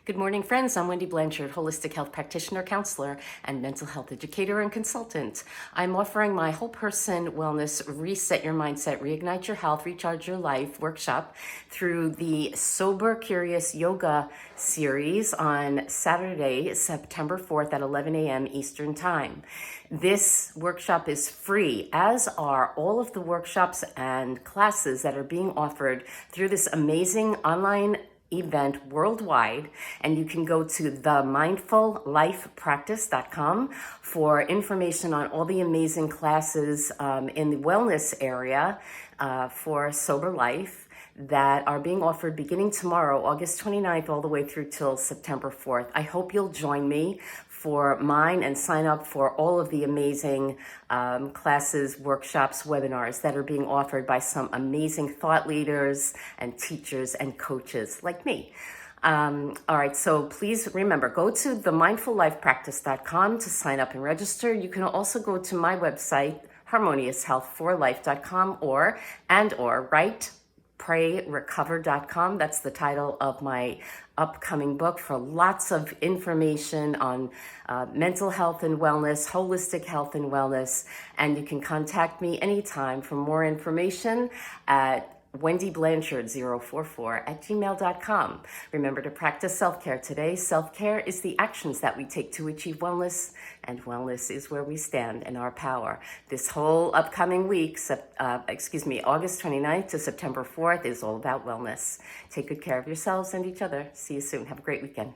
Good morning, friends. I'm Wendy Blanchard, holistic health practitioner, counselor, and mental health educator and consultant. I'm offering my whole person wellness, reset your mindset, reignite your health, recharge your life workshop through the Sober Curious Yoga series on Saturday, September 4th at 11 a.m. Eastern Time. This workshop is free, as are all of the workshops and classes that are being offered through this amazing online event worldwide, and you can go to themindfullifepractice.com for information on all the amazing classes in the wellness area for sober life that are being offered beginning tomorrow, August 29th, all the way through till September 4th. I hope you'll join me for mine and sign up for all of the amazing classes, workshops, webinars that are being offered by some amazing thought leaders and teachers and coaches like me. All right, so please remember, go to themindfullifepractice.com to sign up and register. You can also go to my website, harmonioushealthforlife.com, or write PrayRecover.com. That's the title of my upcoming book for lots of information on mental health and wellness, holistic health and wellness. And you can contact me anytime for more information at wendyblanchard044@gmail.com. Remember to practice self-care today. Self-care is the actions that we take to achieve wellness, and wellness is where we stand in our power. This whole upcoming week, August 29th to September 4th is all about wellness. Take good care of yourselves and each other. See you soon. Have a great weekend.